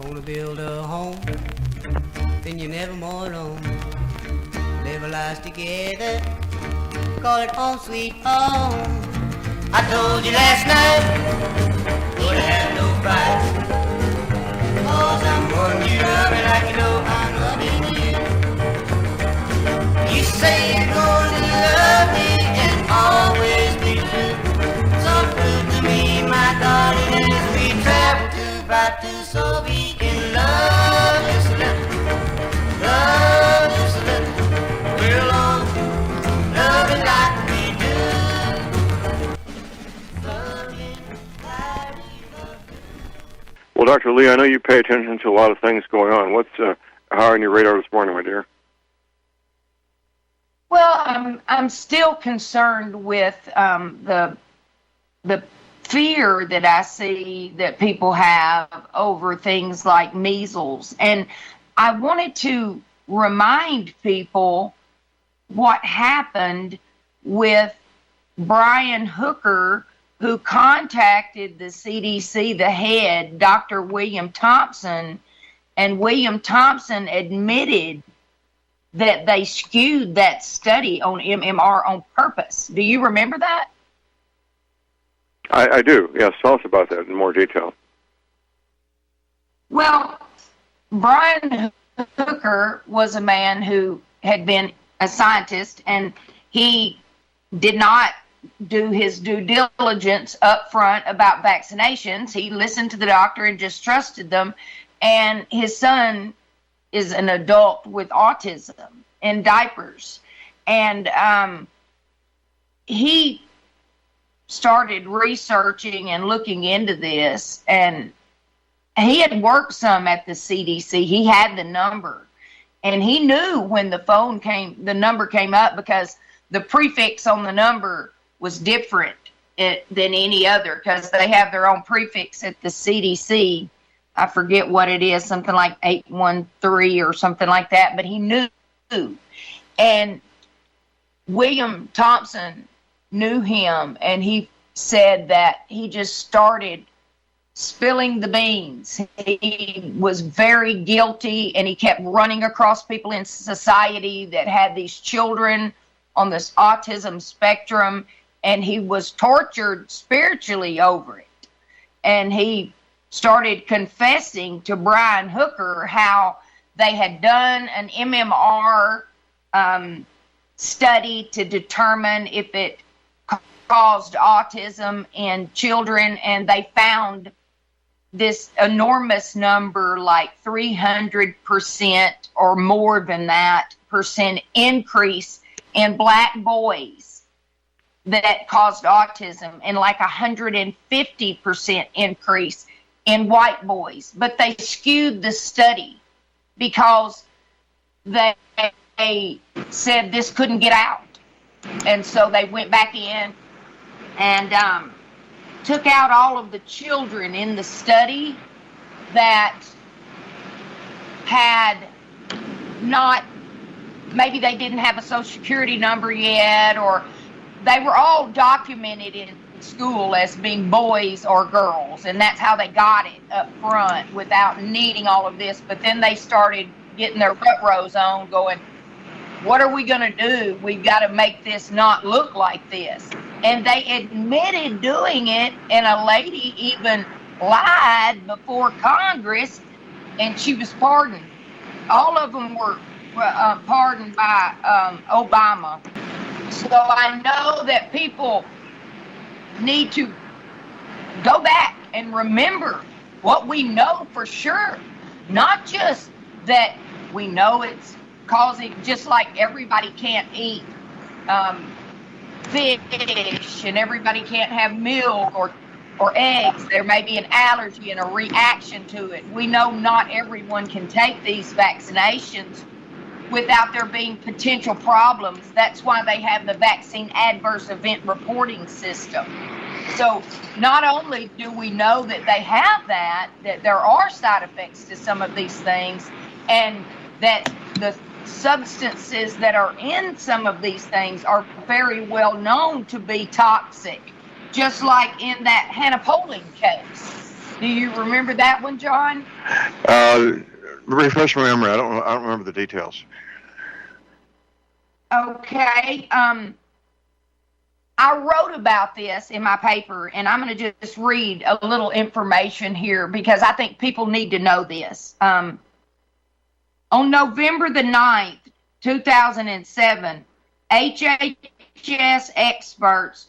Gonna build a home, then you're never more alone. Live our lives together, call it home sweet home. I told you last night, gonna have no fight. Cause I'm one you love me like you know I'm loving you. You say you're gonna love me and always be true. So prove to me, my darling, as we travel to by two, so we can love just a little, love just a little. We're alone, loving like we do. Loving like we love. Well, Dr. Leah, I know you pay attention to a lot of things going on. What's high on your radar this morning, my dear? Well, I'm still concerned with the fear that I see that people have over things like measles, and I wanted to remind people what happened with Brian Hooker, who contacted the CDC, the head, Dr. William Thompson, and William Thompson admitted that they skewed that study on MMR on purpose. Do you remember that? I do, yes. Tell us about that in more detail. Well, Brian Hooker was a man who had been a scientist, and he did not do his due diligence up front about vaccinations. He listened to the doctor and just trusted them. And his son is an adult with autism in diapers. And he started researching and looking into this, and he had worked some at the CDC. He had the number, and he knew when the number came up, because the prefix on the number was different than any other, because they have their own prefix at the CDC. I forget what it is, something like 813 or something like that, but he knew. And William Thompson knew him, and he said that he just started spilling the beans. He was very guilty, and he kept running across people in society that had these children on this autism spectrum, and he was tortured spiritually over it. And he started confessing to Brian Hooker how they had done an MMR study to determine if it caused autism in children, and they found this enormous number, like 300% or more than that percent increase in black boys that caused autism, and like 150% increase in white boys. But they skewed the study because they said this couldn't get out. And so they went back in and took out all of the children in the study that had not, maybe they didn't have a social security number yet, or they were all documented in school as being boys or girls, and that's how they got it up front without needing all of this. But then they started getting their rut rows on, going, what are we going to do? We've got to make this not look like this. And they admitted doing it, and a lady even lied before Congress, and she was pardoned. All of them were pardoned by Obama. So I know that people need to go back and remember what we know for sure. Not just that we know it's causing, just like everybody can't eat fish, and everybody can't have milk or eggs. There may be an allergy and a reaction to it. We know not everyone can take these vaccinations without there being potential problems. That's why they have the vaccine adverse event reporting system. So not only do we know that they have that there are side effects to some of these things, and that the substances that are in some of these things are very well known to be toxic, just like in that Hannah Poling case. Do you remember that one, John? Refresh my memory. I don't remember the details. Okay. I wrote about this in my paper, and I'm going to just read a little information here because I think people need to know this. On November the 9th, 2007, HHS experts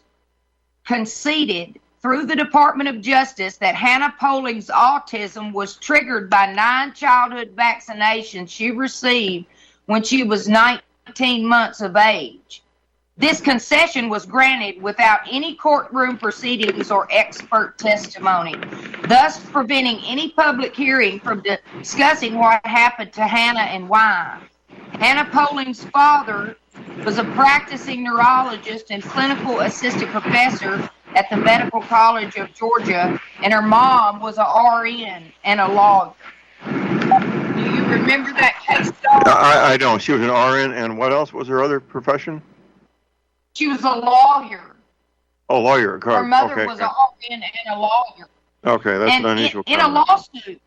conceded through the Department of Justice that Hannah Polling's autism was triggered by 9 childhood vaccinations she received when she was 19 months of age. This concession was granted without any courtroom proceedings or expert testimony, thus preventing any public hearing from discussing what happened to Hannah and why. Hannah Polling's father was a practicing neurologist and clinical assistant professor at the Medical College of Georgia, and her mom was a RN and a lawyer. Do you remember that case? I don't. She was an RN, and what else was her other profession? She was a lawyer. Oh, lawyer. Her mother was an RN and a lawyer. Okay, that's an unusual in a lawsuit.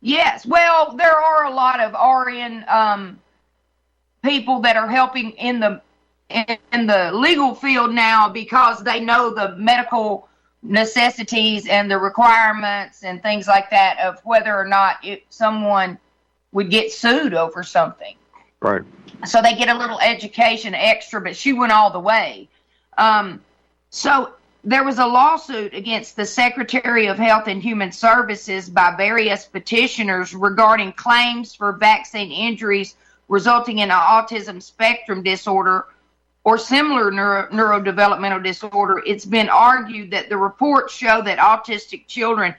Yes. Well, there are a lot of RN people that are helping in the legal field now because they know the medical necessities and the requirements and things like that of whether or not someone would get sued over something. Right. So they get a little education extra, but she went all the way. So there was a lawsuit against the Secretary of Health and Human Services by various petitioners regarding claims for vaccine injuries resulting in an autism spectrum disorder or similar neurodevelopmental disorder. It's been argued that the reports show that autistic children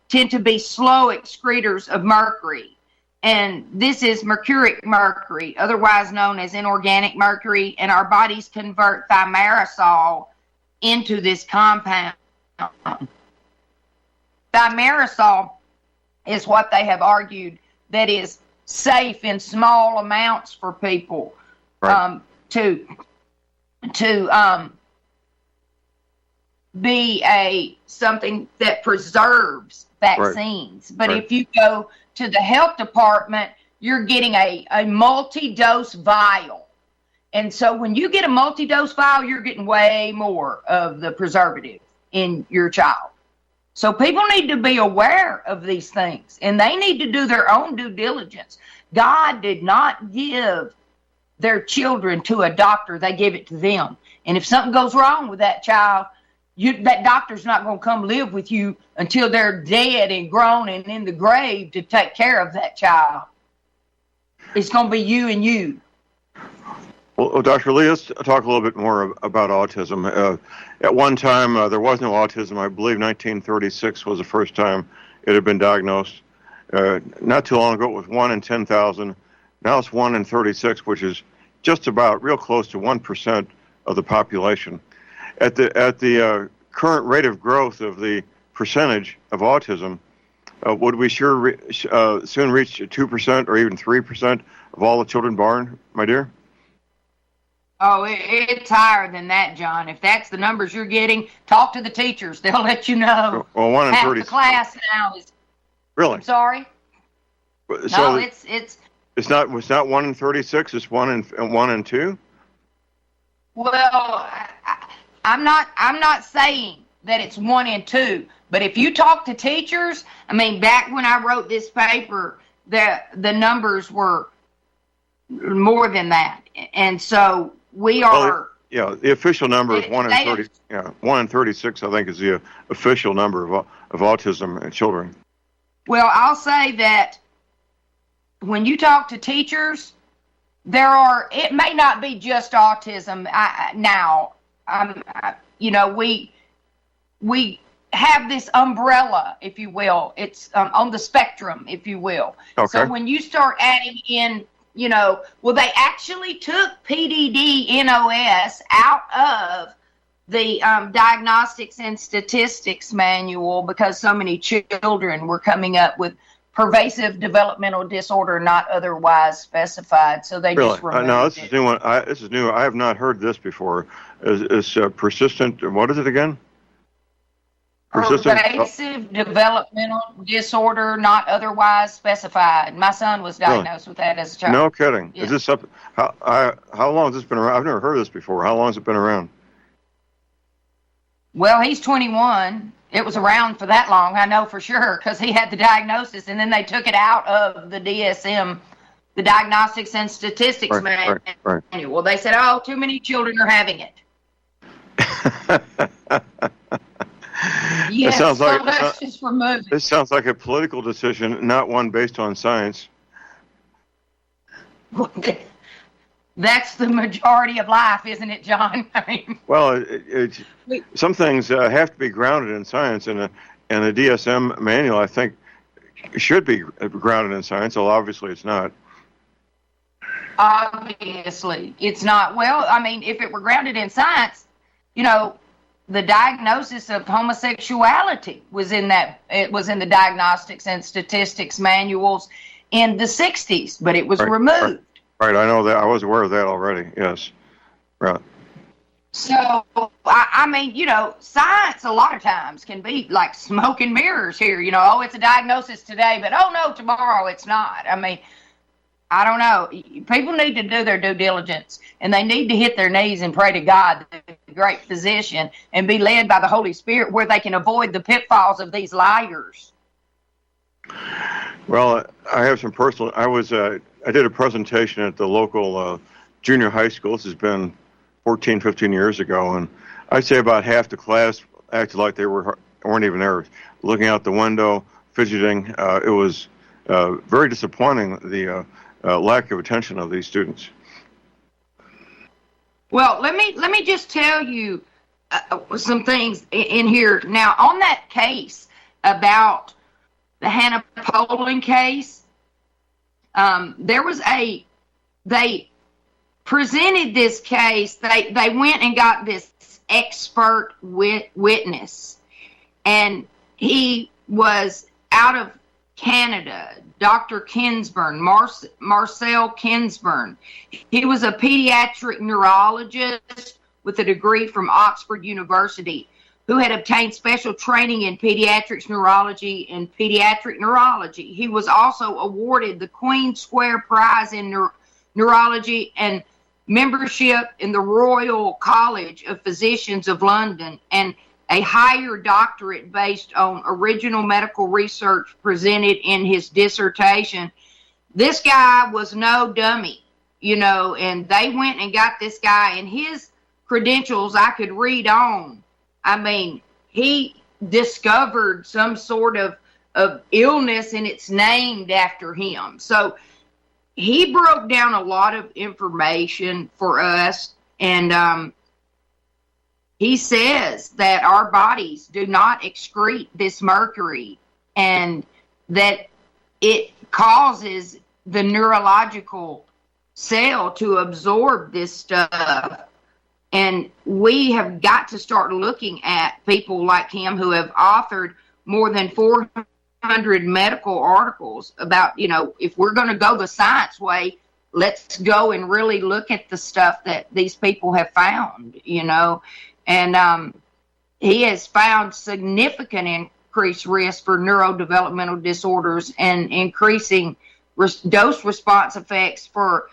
tend to be slow excretors of mercury. And this is mercuric mercury, otherwise known as inorganic mercury, and our bodies convert thimerosal into this compound. Thimerosal is what they have argued that is safe in small amounts for people, right. to be something that preserves vaccines. Right. But if you go to the health department, you're getting a multi-dose vial. And so when you get a multi-dose vial, you're getting way more of the preservative in your child. So people need to be aware of these things, and they need to do their own due diligence. God did not give their children to a doctor. They give it to them. And if something goes wrong with that child, that doctor's not going to come live with you until they're dead and grown and in the grave to take care of that child. It's going to be you and you. Well, Dr. Leah, let's talk a little bit more about autism. At one time, there was no autism. I believe 1936 was the first time it had been diagnosed. Not too long ago, it was 1 in 10,000. Now it's 1 in 36, which is just about real close to 1% of the population. At the current rate of growth of the percentage of autism, would we soon reach 2% or even 3% of all the children born, my dear? Oh, it's higher than that, John. If that's the numbers you're getting, talk to the teachers. They'll let you know. Well, 1 in 30. The class now is. Really? I'm sorry. So no, it's not 1 in 36. It's 1 in 2. Well, I'm not saying that it's 1 in 2, but if you talk to teachers, I mean, back when I wrote this paper, the numbers were more than that, and so we are. Well, the official number is 1 in 30. Yeah, 1 in 36, I think, is the official number of autism in children. Well, I'll say that when you talk to teachers, it may not be just autism now. We have this umbrella, if you will. It's on the spectrum, if you will. Okay. So when you start adding in, they actually took PDD-NOS out of the Diagnostics and Statistics Manual because so many children were coming up with pervasive developmental disorder not otherwise specified, so they just removed no, this is new one. This is new. I have not heard this before. Is persistent? What is it again? Pervasive developmental disorder not otherwise specified. My son was diagnosed with that as a child. No kidding. Yeah. Is this up? How long has this been around? I've never heard of this before. How long has it been around? Well, he's 21. It was around for that long, I know for sure, because he had the diagnosis, and then they took it out of the DSM, the Diagnostics and Statistics Manual. Right. They said, oh, too many children are having it. Yes, that's just removed. This sounds like a political decision, not one based on science. That's the majority of life, isn't it, John? I mean, well, some things have to be grounded in science, and a DSM manual, I think, should be grounded in science. Although obviously it's not. Obviously, it's not. Well, I mean, if it were grounded in science, you know, the diagnosis of homosexuality was in that. It was in the Diagnostics and Statistics manuals in the 60s, but it was removed. Right, I know that. I was aware of that already. Yes, right. So, I mean, you know, science a lot of times can be like smoke and mirrors here. You know, oh, it's a diagnosis today, but oh no, tomorrow it's not. I mean, I don't know. People need to do their due diligence, and they need to hit their knees and pray to God, the great physician, and be led by the Holy Spirit where they can avoid the pitfalls of these liars. Well, I have some personal. I did a presentation at the local junior high school. This has been 14, 15 years ago, and I'd say about half the class acted like they weren't even there, looking out the window, fidgeting. It was very disappointing, the lack of attention of these students. Well, let me just tell you some things in here. Now, on that case about the Hannah Poland case, there was they presented this case. They went and got this expert witness, and he was out of Canada, Dr. Kinsburn, Marcel Kinsburn. He was a pediatric neurologist with a degree from Oxford University, who had obtained special training in pediatrics neurology and pediatric neurology. He was also awarded the Queen Square Prize in Neurology and membership in the Royal College of Physicians of London, and a higher doctorate based on original medical research presented in his dissertation. This guy was no dummy, you know, and they went and got this guy, and his credentials I could read on. I mean, he discovered some sort of illness, and it's named after him. So he broke down a lot of information for us, and he says that our bodies do not excrete this mercury, and that it causes the neurological cell to absorb this stuff. And we have got to start looking at people like him who have authored more than 400 medical articles about, you know, if we're going to go the science way, let's go and really look at the stuff that these people have found, you know. And he has found significant increased risk for neurodevelopmental disorders and increasing dose response effects for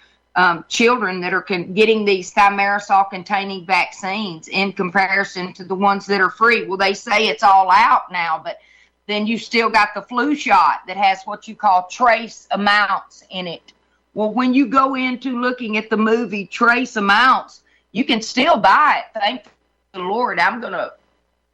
children that are getting these thimerosal-containing vaccines in comparison to the ones that are free. Well, they say it's all out now, but then you still got the flu shot that has what you call trace amounts in it. Well, when you go into looking at the movie Trace Amounts, you can still buy it. Thank the Lord. I'm going to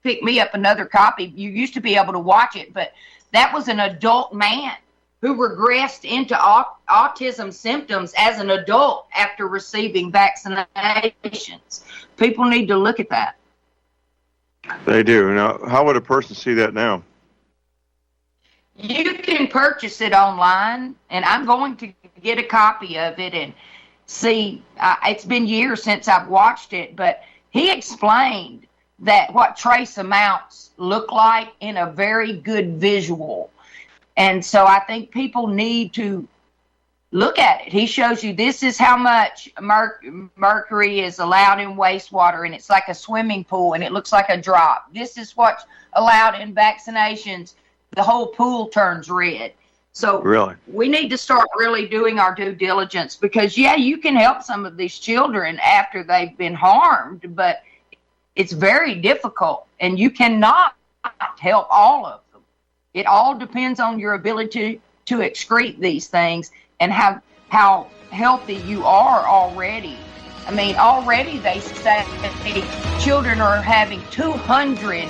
pick me up another copy. You used to be able to watch it, but that was an adult man who regressed into autism symptoms as an adult after receiving vaccinations. People need to look at that. They do. Now, how would a person see that now? You can purchase it online, and I'm going to get a copy of it and see. It's been years since I've watched it, but he explained that what trace amounts look like in a very good visual. And so I think people need to look at it. He shows you this is how much mercury is allowed in wastewater, and it's like a swimming pool, and it looks like a drop. This is what's allowed in vaccinations. The whole pool turns red. So Really? we need to start really doing our due diligence, because, yeah, you can help some of these children after they've been harmed, but it's very difficult, and you cannot help all of them. It all depends on your ability to excrete these things and how healthy you are already. I mean, already they say children are having 200,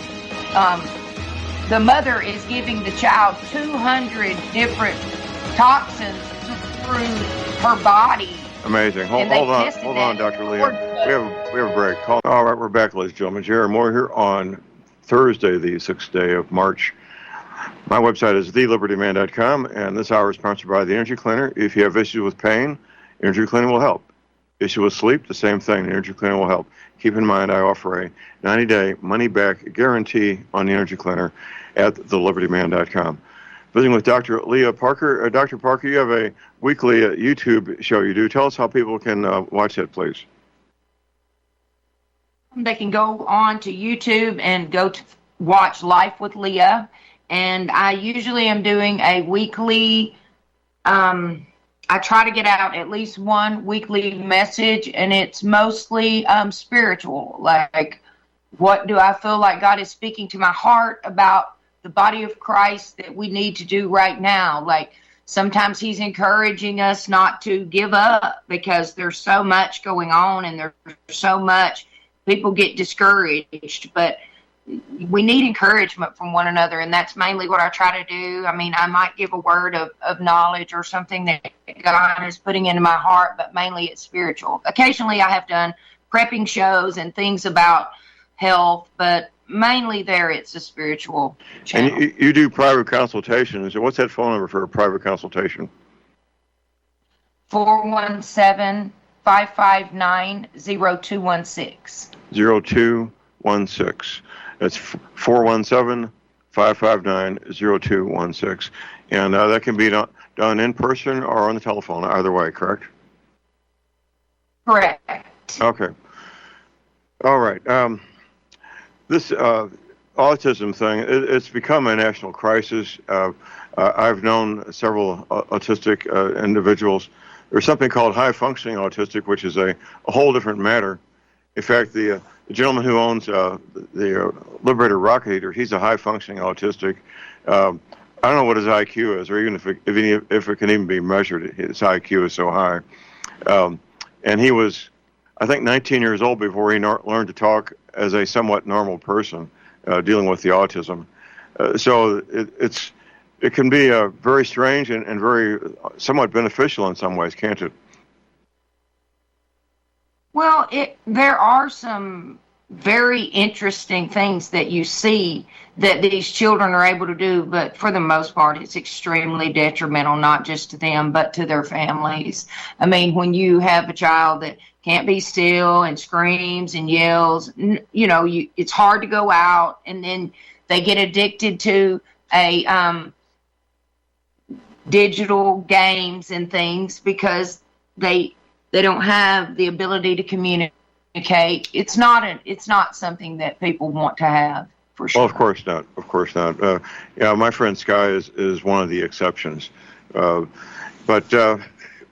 the mother is giving the child 200 different toxins through her body. Amazing. Hold on, Dr. Leah. We have a break. All right, we're back, ladies and gentlemen. Jared Moore here on Thursday, the 6th day of March. My website is thelibertyman.com, and this hour is sponsored by the Energy Cleaner. If you have issues with pain, Energy Cleaner will help. Issue with sleep, the same thing. The Energy Cleaner will help. Keep in mind, I offer a 90-day money-back guarantee on the Energy Cleaner at thelibertyman.com. Visiting with Dr. Leah Parker. Dr. Parker, you have a weekly YouTube show you do. Tell us how people can watch that, please. They can go on to YouTube and go to watch Life with Leah. And I usually am doing a weekly, I try to get out at least one weekly message, and it's mostly spiritual. Like, what do I feel like God is speaking to my heart about the body of Christ that we need to do right now? Like, sometimes he's encouraging us not to give up, because there's so much going on, and there's so much, people get discouraged, but we need encouragement from one another, and that's mainly what I try to do. I mean, I might give a word of knowledge or something that God is putting into my heart, but mainly it's spiritual. Occasionally I have done prepping shows and things about health, but mainly there it's a spiritual channel. And you do private consultations. What's that phone number for a private consultation? 417-559-0216. 0216. That's 417-559-0216. And that can be done in person or on the telephone, either way, correct? Correct. Okay. All right. This autism thing, it's become a national crisis. I've known several autistic individuals. There's something called high-functioning autistic, which is a whole different matter. In fact, the gentleman who owns the Liberator rocket heater, he's a high-functioning autistic. I don't know what his IQ is, or even if it can even be measured. His IQ is so high. And he was, I think, 19 years old before he learned to talk as a somewhat normal person, dealing with the autism. So it can be very strange and very somewhat beneficial in some ways, can't it? Well, there are some very interesting things that you see that these children are able to do, but for the most part, it's extremely detrimental, not just to them, but to their families. I mean, when you have a child that can't be still and screams and yells, it's hard to go out, and then they get addicted to digital games and things because they don't have the ability to communicate. It's not something that people want to have, for sure. Well, of course not. Of course not. Yeah, my friend Sky is one of the exceptions. But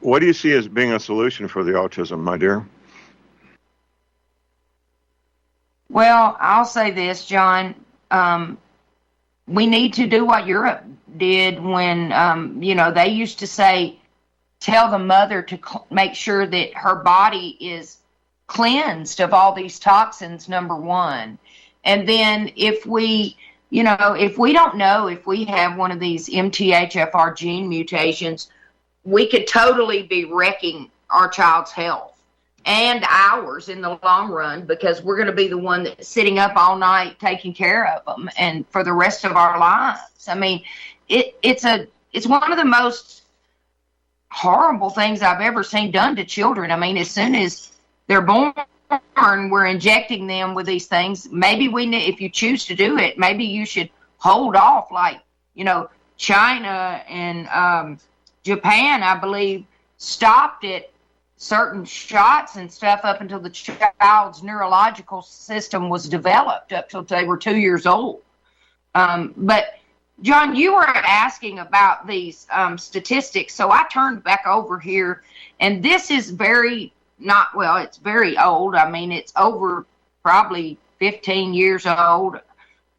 what do you see as being a solution for the autism, my dear? Well, I'll say this, John. We need to do what Europe did when, they used to say, tell the mother to make sure that her body is cleansed of all these toxins, number one. And then if we don't know if we have one of these MTHFR gene mutations, we could totally be wrecking our child's health and ours in the long run, because we're going to be the one that's sitting up all night taking care of them and for the rest of our lives. I mean, it's one of the most horrible things I've ever seen done to children. I mean, as soon as they're born, we're injecting them with these things. Maybe if you choose to do it, maybe you should hold off, like, China and Japan, I believe, stopped at certain shots and stuff up until the child's neurological system was developed up till they were 2 years old. But John, you were asking about these statistics, so I turned back over here, and this is it's very old. I mean, it's over probably 15 years old,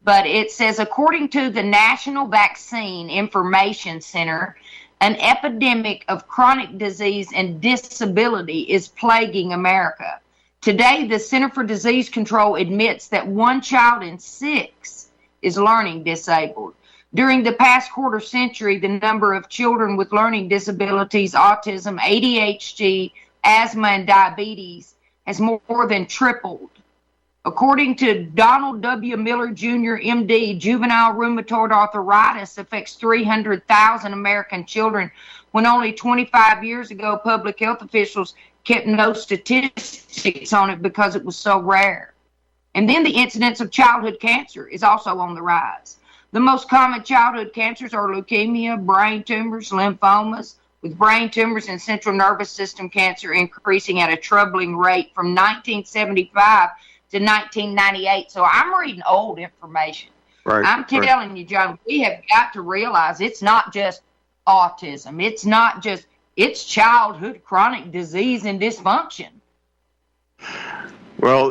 but it says, according to the National Vaccine Information Center, an epidemic of chronic disease and disability is plaguing America. Today, the Center for Disease Control admits that 1 child in 6 is learning disabled. During the past quarter century, the number of children with learning disabilities, autism, ADHD, asthma, and diabetes has more than tripled. According to Donald W. Miller, Jr., MD, juvenile rheumatoid arthritis affects 300,000 American children, when only 25 years ago, public health officials kept no statistics on it because it was so rare. And then the incidence of childhood cancer is also on the rise. The most common childhood cancers are leukemia, brain tumors, lymphomas, with brain tumors and central nervous system cancer increasing at a troubling rate from 1975 to 1998. So I'm reading old information. Right. I'm telling you, John, we have got to realize it's not just autism. It's childhood chronic disease and dysfunction. Well,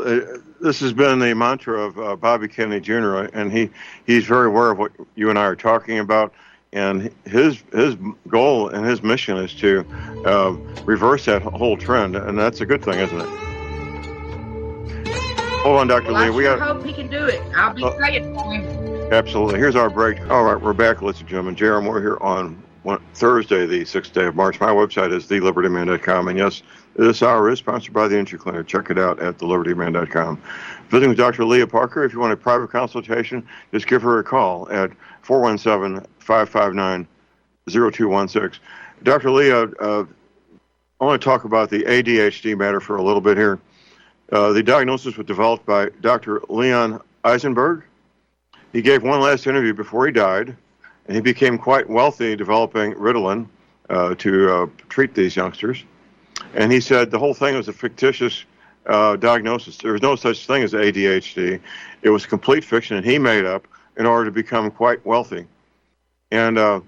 this has been the mantra of Bobby Kennedy Jr., and he's very aware of what you and I are talking about. And his goal and his mission is to reverse that whole trend, and that's a good thing, isn't it? Hold on, Dr. Leah. I hope he can do it. I'll be praying for him. Absolutely. Here's our break. All right, we're back, ladies and gentlemen. J.R. Moore here on Thursday, the 6th day of March. My website is thelibertyman.com, and yes, this hour is sponsored by the Injury Clinic. Check it out at thelibertyman.com. Visiting with Dr. Leah Parker. If you want a private consultation, just give her a call at 417-559-0216. Dr. Leah, I want to talk about the ADHD matter for a little bit here. The diagnosis was developed by Dr. Leon Eisenberg. He gave one last interview before he died, and he became quite wealthy developing Ritalin to treat these youngsters. And he said the whole thing was a fictitious diagnosis. There was no such thing as ADHD. It was complete fiction, and he made up in order to become quite wealthy. And, of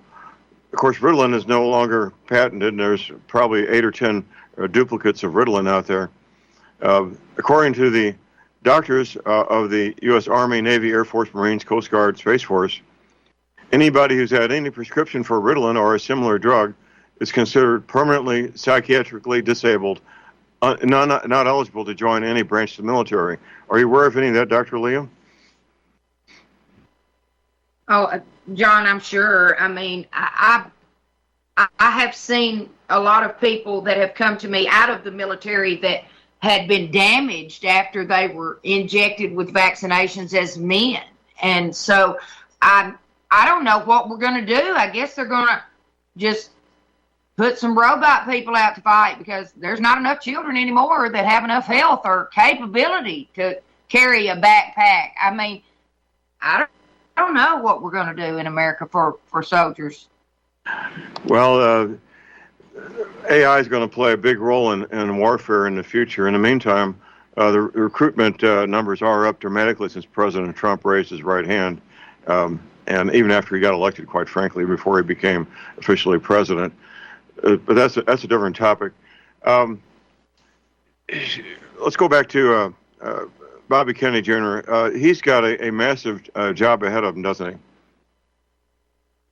course, Ritalin is no longer patented, and there's probably 8 or 10 duplicates of Ritalin out there. According to the doctors of the U.S. Army, Navy, Air Force, Marines, Coast Guard, Space Force, anybody who's had any prescription for Ritalin or a similar drug is considered permanently psychiatrically disabled, not eligible to join any branch of the military. Are you aware of any of that, Dr. Leah? Oh, John, I'm sure. I mean, I have seen a lot of people that have come to me out of the military that had been damaged after they were injected with vaccinations as men. And so I don't know what we're going to do. I guess they're going to just put some robot people out to fight because there's not enough children anymore that have enough health or capability to carry a backpack. I mean, I don't know what we're going to do in America for soldiers. Well, AI is going to play a big role in warfare in the future. In the meantime, the recruitment numbers are up dramatically since President Trump raised his right hand, and even after he got elected, quite frankly, before he became officially president. But that's a different topic. Let's go back to Bobby Kennedy Jr. He's got a massive job ahead of him, doesn't he?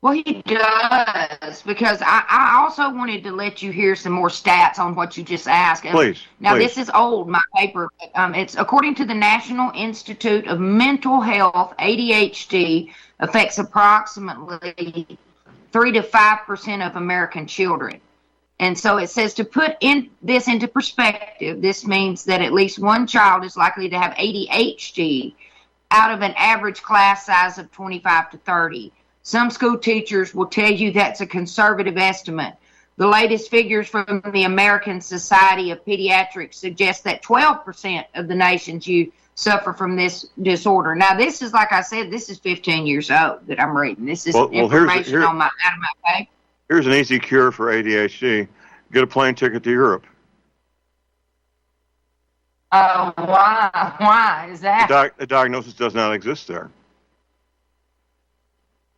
Well, he does, because I also wanted to let you hear some more stats on what you just asked. Please. Now, this is old, my paper. It's according to the National Institute of Mental Health, ADHD affects approximately 3 to 5% of American children. And so it says, to put this into perspective, this means that at least one child is likely to have ADHD out of an average class size of 25 to 30. Some school teachers will tell you that's a conservative estimate. The latest figures from the American Society of Pediatrics suggest that 12% of the nation's youth suffer from this disorder. Now, this is, like I said, this is 15 years old that I'm reading. This is information out of my paper. Here's an easy cure for ADHD. get a plane ticket to Europe. Why? Why is that? The diagnosis does not exist there.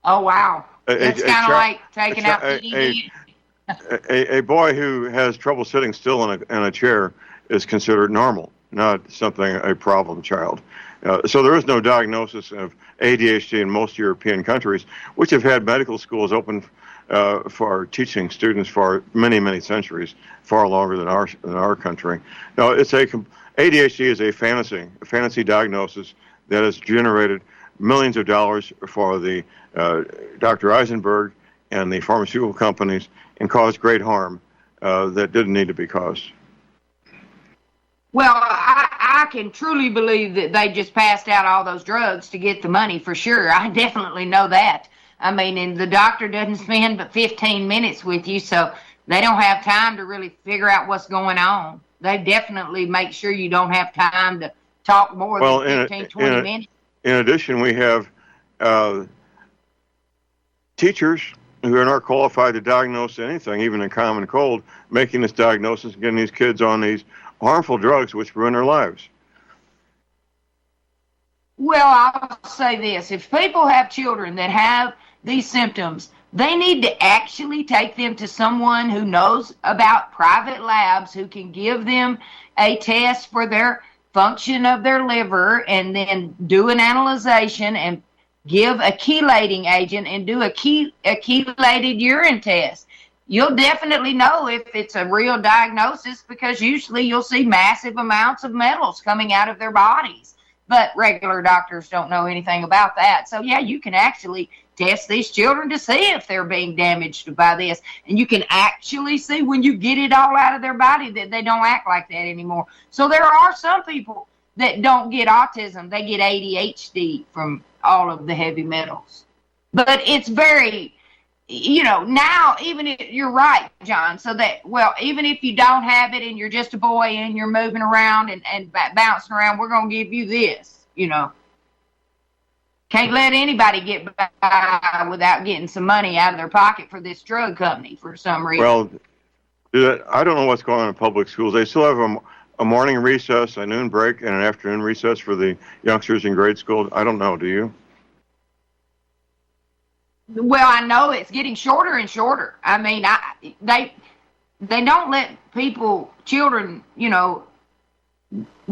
Oh, wow. It's kind of like taking out PDD. A boy who has trouble sitting still in a chair is considered normal, not a problem child. So there is no diagnosis of ADHD in most European countries, which have had medical schools open for teaching students for many, many centuries, far longer than our country. No, ADHD is a fantasy diagnosis that has generated millions of dollars for the Dr. Eisenberg and the pharmaceutical companies and caused great harm that didn't need to be caused. Well, I can truly believe that they just passed out all those drugs to get the money for sure. I definitely know that. I mean, and the doctor doesn't spend but 15 minutes with you, so they don't have time to really figure out what's going on. They definitely make sure you don't have time to talk more than 15, 20 minutes. In addition, we have teachers who are not qualified to diagnose anything, even a common cold, making this diagnosis and getting these kids on these harmful drugs which ruin their lives. Well, I'll say this. If people have children that have these symptoms, they need to actually take them to someone who knows about private labs, who can give them a test for their function of their liver and then do an analyzation and give a chelating agent and do a chelated urine test. You'll definitely know if it's a real diagnosis because usually you'll see massive amounts of metals coming out of their bodies. But regular doctors don't know anything about that. So, yeah, you can actually test these children to see if they're being damaged by this. And you can actually see when you get it all out of their body that they don't act like that anymore. So there are some people that don't get autism. They get ADHD from all of the heavy metals. But it's very, now even if you're right, John, so that, well, even if you don't have it and you're just a boy and you're moving around and bouncing around, we're going to give you this, Can't let anybody get by without getting some money out of their pocket for this drug company for some reason. Well, I don't know what's going on in public schools. They still have a morning recess, a noon break, and an afternoon recess for the youngsters in grade school. I don't know. Do you? Well, I know it's getting shorter and shorter. I mean, they don't let children,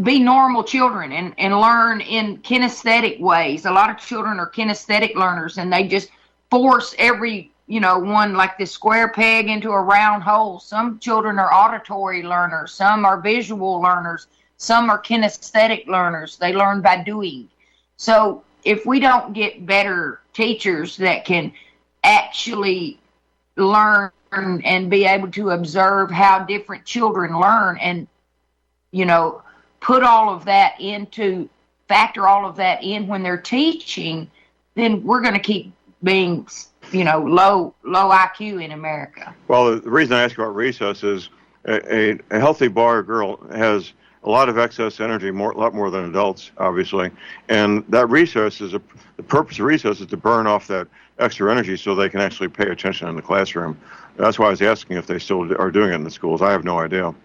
be normal children and learn in kinesthetic ways. A lot of children are kinesthetic learners, and they just force every, one like this square peg into a round hole. Some children are auditory learners. Some are visual learners. Some are kinesthetic learners. They learn by doing. So if we don't get better teachers that can actually learn and be able to observe how different children learn and, factor all of that in when they're teaching, then we're going to keep being, low IQ in America. Well, the reason I ask about recess is a healthy boy or girl has a lot of excess energy, a lot more than adults, obviously. And that the purpose of recess is to burn off that extra energy so they can actually pay attention in the classroom. That's why I was asking if they still are doing it in the schools. I have no idea.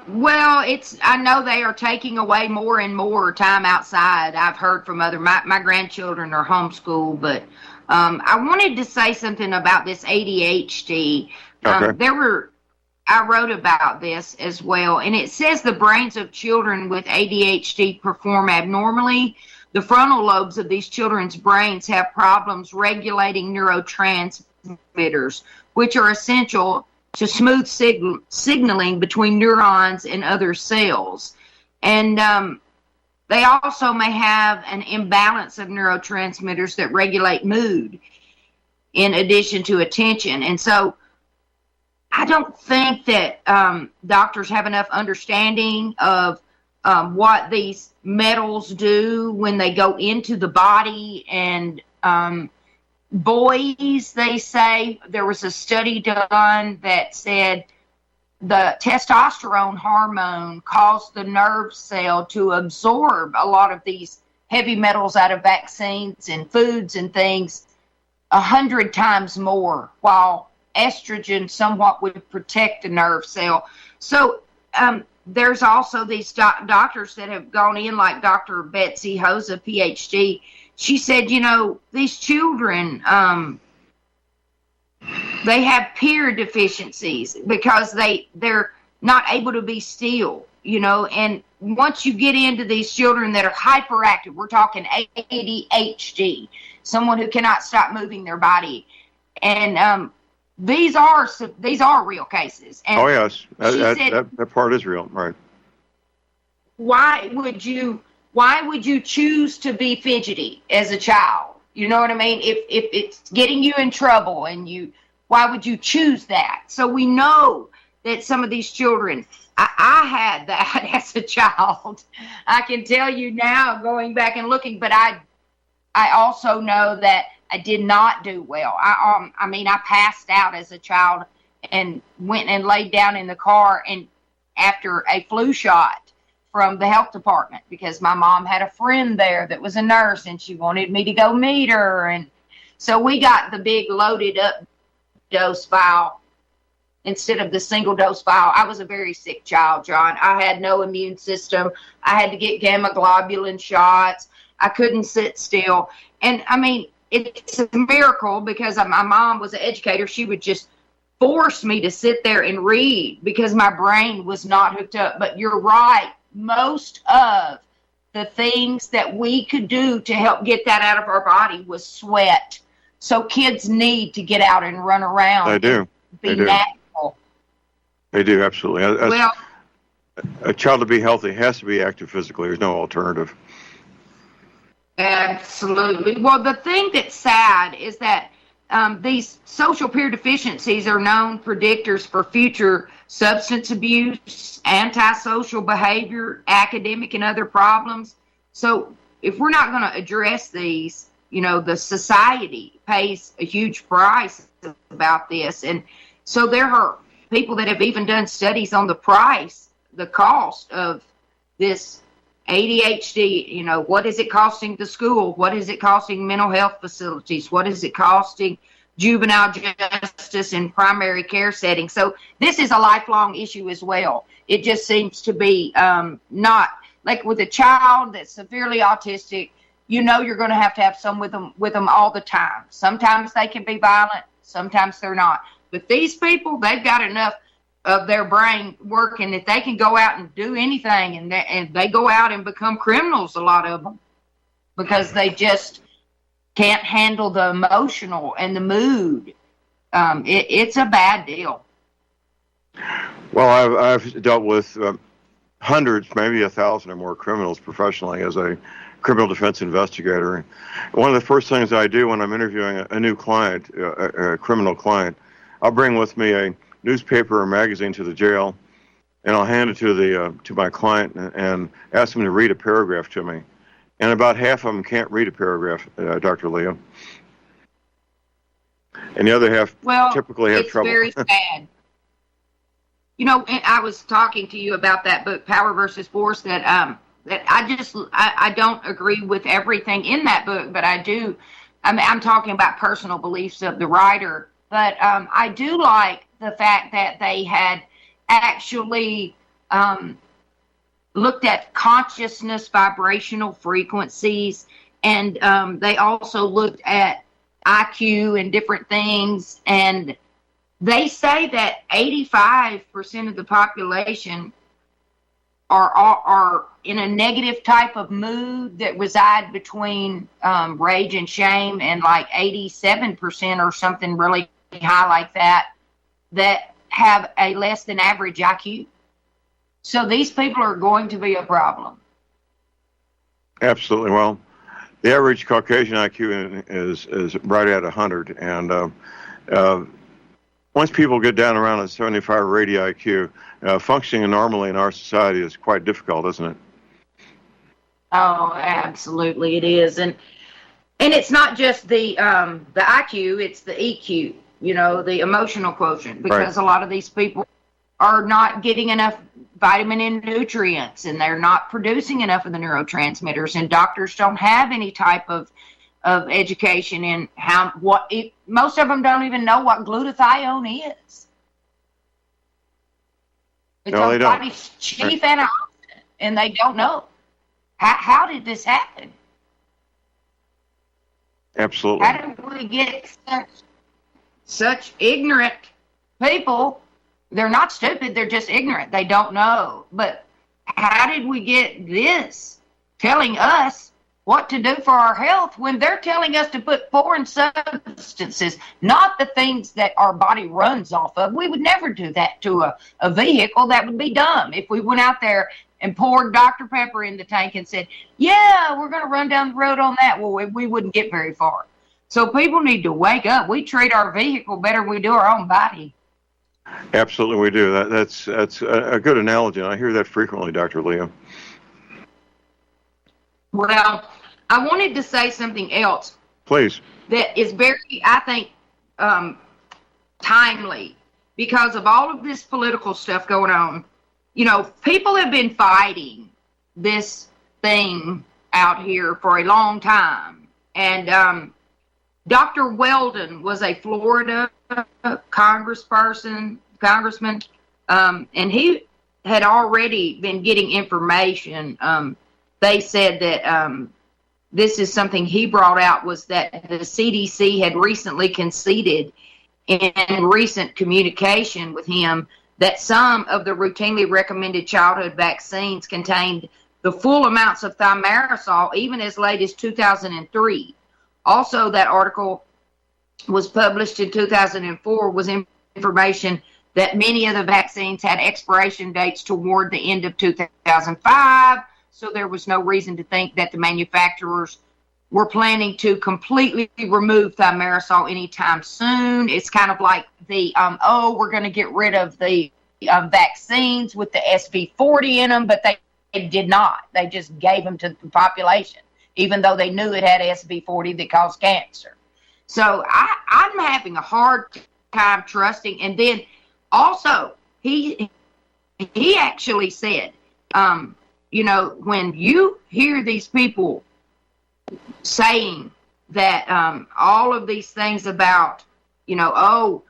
Well, I know they are taking away more and more time outside. I've heard from my grandchildren are homeschooled, but I wanted to say something about this ADHD. Okay. I wrote about this as well, and it says the brains of children with ADHD perform abnormally. The frontal lobes of these children's brains have problems regulating neurotransmitters, which are essential to smooth signaling between neurons and other cells. And they also may have an imbalance of neurotransmitters that regulate mood in addition to attention. And so I don't think that doctors have enough understanding of what these metals do when they go into the body. And boys, they say, there was a study done that said the testosterone hormone caused the nerve cell to absorb a lot of these heavy metals out of vaccines and foods and things 100 times more, while estrogen somewhat would protect the nerve cell. So there's also these doctors that have gone in, like Dr. Betsy Hosa, PhD. She said, you know, these children, they have peer deficiencies because they're not able to be still, you know. And once you get into these children that are hyperactive, we're talking ADHD, someone who cannot stop moving their body. And these are real cases. And oh, yes. That part is real, right. Why would you choose to be fidgety as a child? You know what I mean? If it's getting you in trouble, why would you choose that? So we know that some of these children, I had that as a child. I can tell you now, going back and looking, but I also know that I did not do well. I passed out as a child and went and laid down in the car and after a flu shot from the health department, because my mom had a friend there that was a nurse and she wanted me to go meet her. And so we got the big loaded up dose vial instead of the single dose vial. I was a very sick child, John. I had no immune system. I had to get gamma globulin shots. I couldn't sit still. And I mean, it's a miracle because my mom was an educator. She would just force me to sit there and read because my brain was not hooked up. But you're right. Most of the things that we could do to help get that out of our body was sweat. So kids need to get out and run around. They do. Be natural. They do, absolutely. Well, a child to be healthy has to be active physically. There's no alternative. Absolutely. Well, the thing that's sad is that these social peer deficiencies are known predictors for future substance abuse, antisocial behavior, academic and other problems. So if we're not going to address these, you know, the society pays a huge price about this. And so there are people that have even done studies on the cost of this ADHD. You know, what is it costing the school? What is it costing mental health facilities? What is it costing juvenile justice in primary care settings? So this is a lifelong issue as well. It just seems to be not like with a child that's severely autistic. You know, you're going to have some with them all the time. Sometimes they can be violent. Sometimes they're not. But these people, they've got enough of their brain working that they can go out and do anything, and they go out and become criminals, a lot of them, because they just can't handle the emotional and the mood. It's a bad deal. Well, I've dealt with hundreds, maybe 1,000 or more criminals professionally as a criminal defense investigator. One of the first things I do when I'm interviewing a new client, a criminal client, I'll bring with me a newspaper or magazine to the jail, and I'll hand it to my client and ask them to read a paragraph to me. And about half of them can't read a paragraph, Dr. Leah. And the other half typically have trouble. Well, it's very sad. You know, I was talking to you about that book, Power versus Force, that I don't agree with everything in that book, but I do. I mean, I'm talking about personal beliefs of the writer, but I do like the fact that they had actually looked at consciousness, vibrational frequencies, and they also looked at IQ and different things. And they say that 85% of the population are in a negative type of mood that reside between rage and shame, and like 87% or something really high like that have a less than average IQ. So these people are going to be a problem. Absolutely. Well, the average Caucasian IQ is right at 100, and once people get down around a 75 radi IQ, functioning normally in our society is quite difficult, isn't it? Oh, absolutely, it is, and it's not just the IQ; it's the EQ. You know, the emotional quotient, because a lot of these people are not getting enough vitamin and nutrients, and they're not producing enough of the neurotransmitters, and doctors don't have any type of of education in most of them don't even know what glutathione is. It's No, they our don't. body's chief antioxidant, and they don't know. How did this happen? Absolutely. How did we get such ignorant people? They're not stupid, they're just ignorant. They don't know. But how did we get this telling us what to do for our health when they're telling us to put foreign substances, not the things that our body runs off of? We would never do that to a vehicle. That would be dumb. If we went out there and poured Dr. Pepper in the tank and said, yeah, we're going to run down the road on that, well, we wouldn't get very far. So people need to wake up. We treat our vehicle better than we do our own body. Absolutely, we do. That's a good analogy, and I hear that frequently, Dr. Leah. Well, I wanted to say something else. Please. That is very, I think, timely because of all of this political stuff going on. You know, people have been fighting this thing out here for a long time. And Dr. Weldon was a Florida congressman, and he had already been getting information. They said that this is something he brought out, was that the CDC had recently conceded in recent communication with him that some of the routinely recommended childhood vaccines contained the full amounts of thimerosal even as late as 2003. Also, that article was published in 2004 was information that many of the vaccines had expiration dates toward the end of 2005, so there was no reason to think that the manufacturers were planning to completely remove thimerosal anytime soon. It's kind of like the, we're going to get rid of the vaccines with the SV40 in them, but they did not. They just gave them to the population, even though they knew it had SV40 that caused cancer. So I'm having a hard time trusting. And then also, he actually said, you know, when you hear these people saying that all of these things about, you know,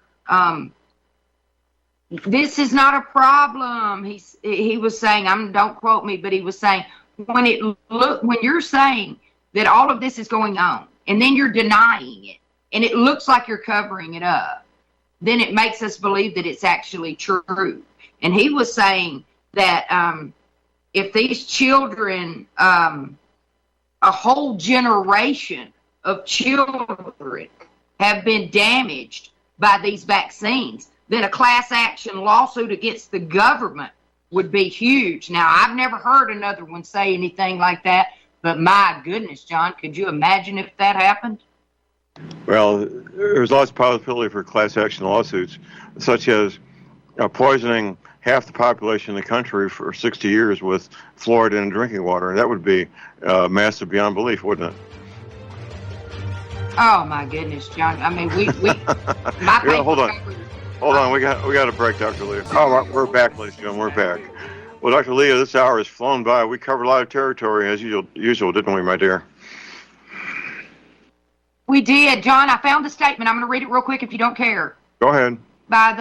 this is not a problem. He was saying, don't quote me, but he was saying when you're saying that all of this is going on and then you're denying it and it looks like you're covering it up, then it makes us believe that it's actually true. And he was saying that if these children, a whole generation of children have been damaged by these vaccines, then a class action lawsuit against the government would be huge. Now, I've never heard another one say anything like that, but my goodness, John, could you imagine if that happened? Well, there's lots of possibility for class action lawsuits, such as poisoning half the population in the country for 60 years with fluoride in drinking water. That would be massive beyond belief, wouldn't it? Oh my goodness, John! I mean, we hold on. We got a break, Dr. Leah. Oh, we're back, ladies and gentlemen. We're back. Well, Dr. Leah, this hour has flown by. We covered a lot of territory as usual, didn't we, my dear? We did, John. I found the statement. I'm going to read it real quick if you don't care. Go ahead. By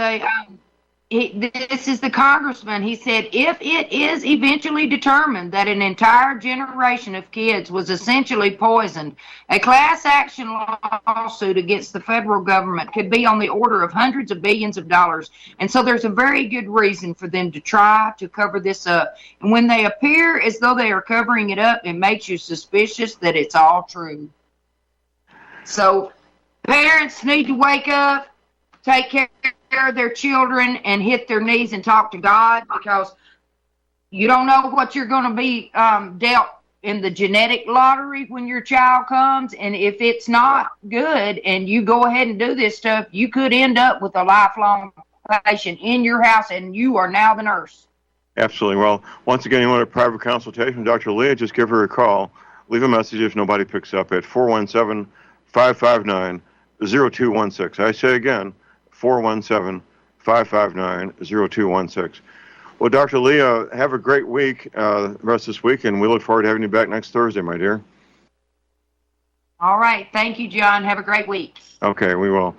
this is the congressman. He said, if it is eventually determined that an entire generation of kids was essentially poisoned, a class action lawsuit against the federal government could be on the order of hundreds of billions of dollars. And so there's a very good reason for them to try to cover this up. And when they appear as though they are covering it up, it makes you suspicious that it's all true. So parents need to wake up, take care of their children, and hit their knees and talk to God, because you don't know what you're going to be dealt in the genetic lottery when your child comes. And if it's not good and you go ahead and do this stuff, you could end up with a lifelong patient in your house, and you are now the nurse. Absolutely. Well, once again, you want a private consultation with Dr. Leah, just give her a call. Leave a message if nobody picks up at 417-559-0216. I say again, 417-559-0216. Well, Dr. Leah, have a great week, the rest of this week, and we look forward to having you back next Thursday, my dear. All right. Thank you, John. Have a great week. Okay, we will.